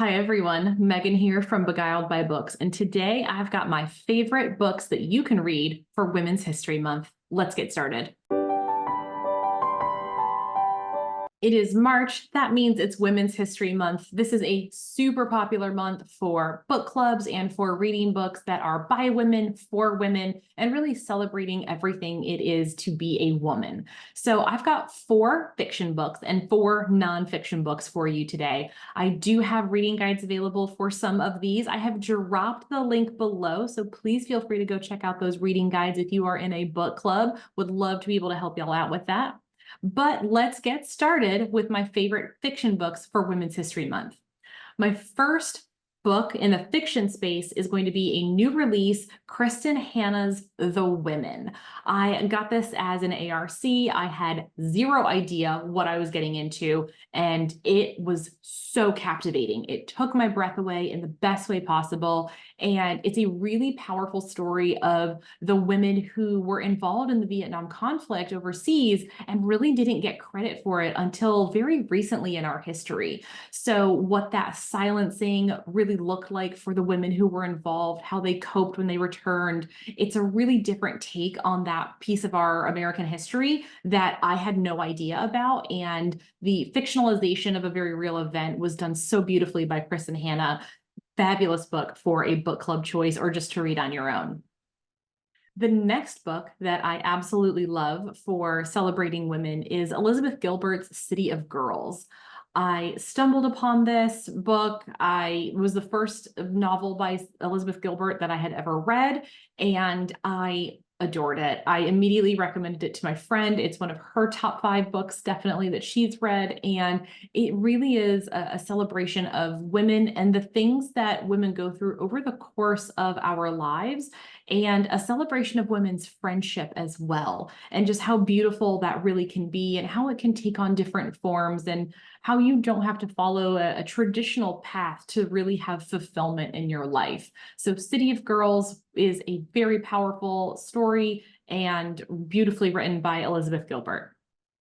Hi everyone, Megan here from Beguiled by Books, and today I've got my favorite books that you can read for Women's History Month. Let's get started. It is March. That means it's Women's History Month. This is a super popular month for book clubs and for reading books that are by women, for women, and really celebrating everything it is to be a woman. So I've got 4 fiction books and 4 nonfiction books for you today. I do have reading guides available for some of these. I have dropped the link below, so please feel free to go check out those reading guides if you are in a book club. Would love to be able to help y'all out with that. But let's get started with my favorite fiction books for Women's History Month. My first book in the fiction space is going to be a new release, Kristin Hannah's The Women. I got this as an ARC. I had zero idea what I was getting into, and it was so captivating. It took my breath away in the best way possible, and it's a really powerful story of the women who were involved in the Vietnam conflict overseas and really didn't get credit for it until very recently in our history. So what that silencing really looked like for the women who were involved, how they coped when they returned. It's a really different take on that piece of our American history that I had no idea about. And the fictionalization of a very real event was done so beautifully by Kristin Hannah. Fabulous book for a book club choice or just to read on your own. The next book that I absolutely love for celebrating women is Elizabeth Gilbert's City of Girls. I stumbled upon this book. I was the first novel by Elizabeth Gilbert that I had ever read, and I adored it. I immediately recommended it to my friend. It's one of her top 5 books, definitely, that she's read. And it really is a celebration of women and the things that women go through over the course of our lives, and a celebration of women's friendship as well, and just how beautiful that really can be and how it can take on different forms, and how you don't have to follow a traditional path to really have fulfillment in your life. So City of Girls is a very powerful story and beautifully written by Elizabeth Gilbert.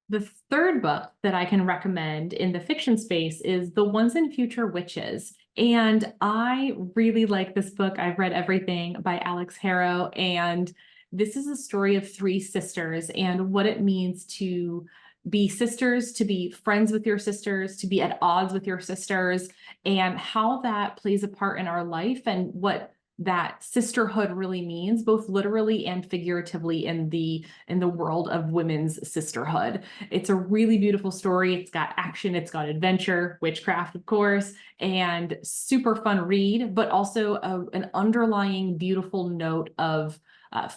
The third book that I can recommend in the fiction space is The Once and Future Witches. And I really like this book. I've read everything by Alex Harrow, and this is a story of 3 sisters and what it means to be sisters, to be friends with your sisters, to be at odds with your sisters, and how that plays a part in our life and what that sisterhood really means, both literally and figuratively in the world of women's sisterhood. It's a really beautiful story. It's got action, it's got adventure, witchcraft, of course, and super fun read, but also an underlying beautiful note of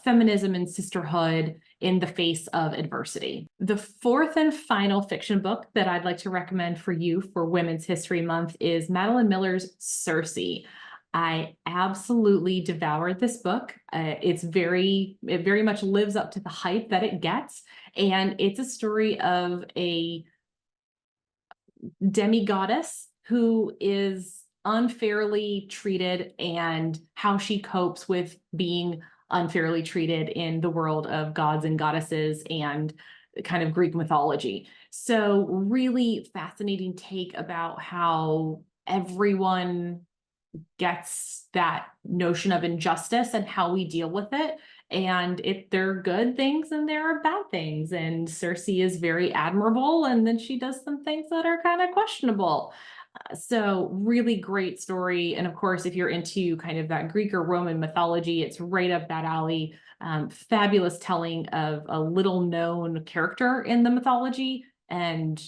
feminism and sisterhood in the face of adversity. The fourth and final fiction book that I'd like to recommend for you for Women's History Month is Madeline Miller's Circe. I absolutely devoured this book. It very much lives up to the hype that it gets. And it's a story of a demigoddess who is unfairly treated and how she copes with being unfairly treated in the world of gods and goddesses and kind of Greek mythology. So really fascinating take about how everyone gets that notion of injustice and how we deal with it. And there are good things and there are bad things. And Circe is very admirable, and then she does some things that are kind of questionable. So really great story. And of course, if you're into kind of that Greek or Roman mythology, it's right up that alley. Fabulous telling of a little known character in the mythology, and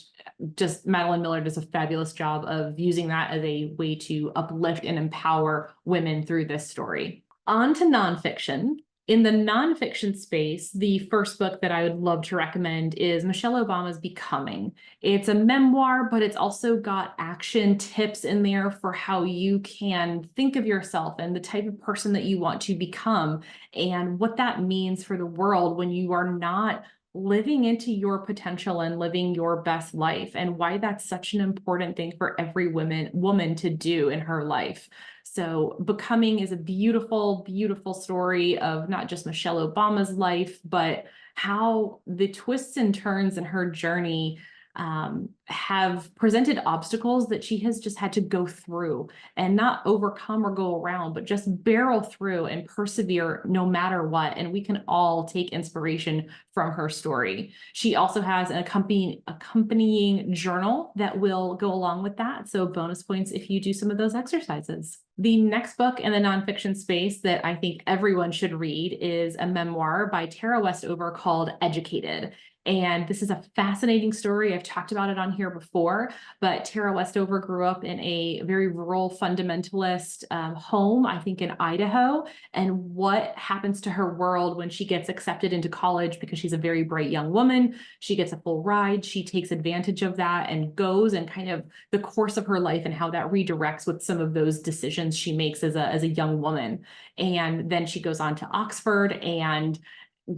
just Madeline Miller does a fabulous job of using that as a way to uplift and empower women through this story. On to nonfiction. In the nonfiction space, the first book that I would love to recommend is Michelle Obama's Becoming. It's a memoir, but it's also got action tips in there for how you can think of yourself and the type of person that you want to become, and what that means for the world when you are not living into your potential and living your best life, and why that's such an important thing for every woman to do in her life. So Becoming is a beautiful, beautiful story of not just Michelle Obama's life, but how the twists and turns in her journey have presented obstacles that she has just had to go through and not overcome or go around, but just barrel through and persevere no matter what. And we can all take inspiration from her story. She also has an accompanying journal that will go along with that. So bonus points if you do some of those exercises. The next book in the nonfiction space that I think everyone should read is a memoir by Tara Westover called Educated. And this is a fascinating story. I've talked about it on here before, but Tara Westover grew up in a very rural fundamentalist home, I think in Idaho. And what happens to her world when she gets accepted into college because she's a very bright young woman. She gets a full ride. She takes advantage of that and goes, and kind of the course of her life and how that redirects with some of those decisions she makes as a young woman. And then she goes on to Oxford and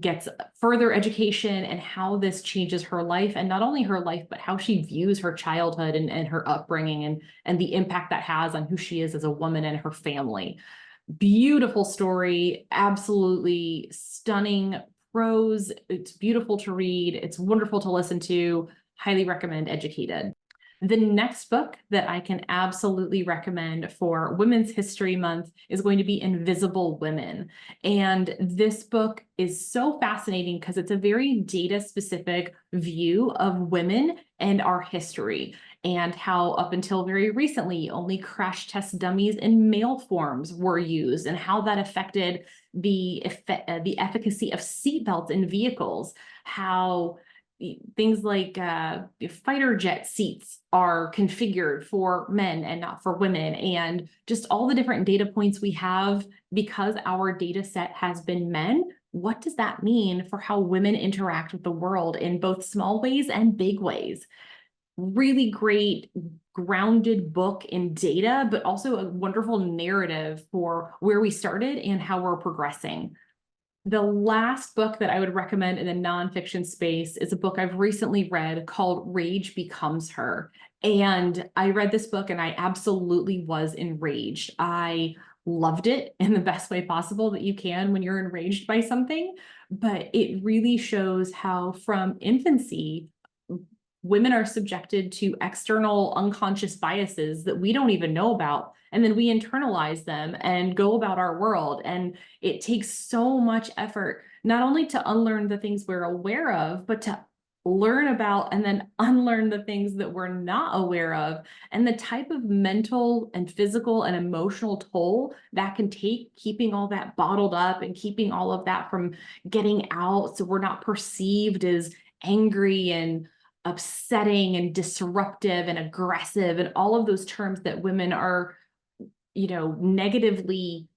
gets further education, and how this changes her life, and not only her life, but how she views her childhood and her upbringing, and the impact that has on who she is as a woman and her family. Beautiful story, absolutely stunning prose. It's beautiful to read. It's wonderful to listen to. Highly recommend Educated. The next book that I can absolutely recommend for Women's History Month is going to be Invisible Women. And this book is so fascinating because it's a very data-specific view of women and our history, and how up until very recently, only crash test dummies in male forms were used, and how that affected the efficacy of seatbelts in vehicles, how things like fighter jet seats are configured for men and not for women, and just all the different data points we have because our data set has been men. What does that mean for how women interact with the world in both small ways and big ways? Really great grounded book in data, but also a wonderful narrative for where we started and how we're progressing. The last book that I would recommend in the nonfiction space is a book I've recently read called Rage Becomes Her. And I read this book and I absolutely was enraged. I loved it in the best way possible that you can when you're enraged by something. But it really shows how from infancy, women are subjected to external unconscious biases that we don't even know about. And then we internalize them and go about our world. And it takes so much effort, not only to unlearn the things we're aware of, but to learn about and then unlearn the things that we're not aware of, and the type of mental and physical and emotional toll that can take, keeping all that bottled up and keeping all of that from getting out so we're not perceived as angry and upsetting and disruptive and aggressive, and all of those terms that women are, negatively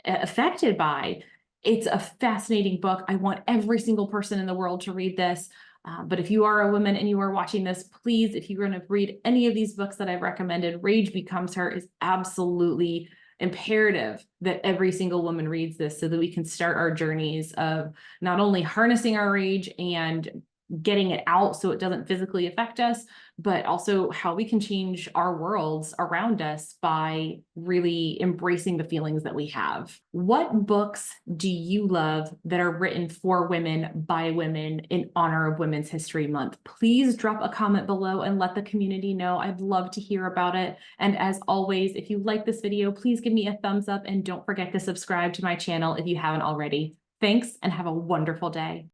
affected by. It's a fascinating book. I want every single person in the world to read this. But if you are a woman and you are watching this, please, if you're going to read any of these books that I've recommended, Rage Becomes Her is absolutely imperative that every single woman reads this, so that we can start our journeys of not only harnessing our rage and getting it out so it doesn't physically affect us, but also how we can change our worlds around us by really embracing the feelings that we have. What books do you love that are written for women by women in honor of Women's History Month? Please drop a comment below and let the community know. I'd love to hear about it. And as always, if you like this video, please give me a thumbs up, and don't forget to subscribe to my channel if you haven't already. Thanks, and have a wonderful day.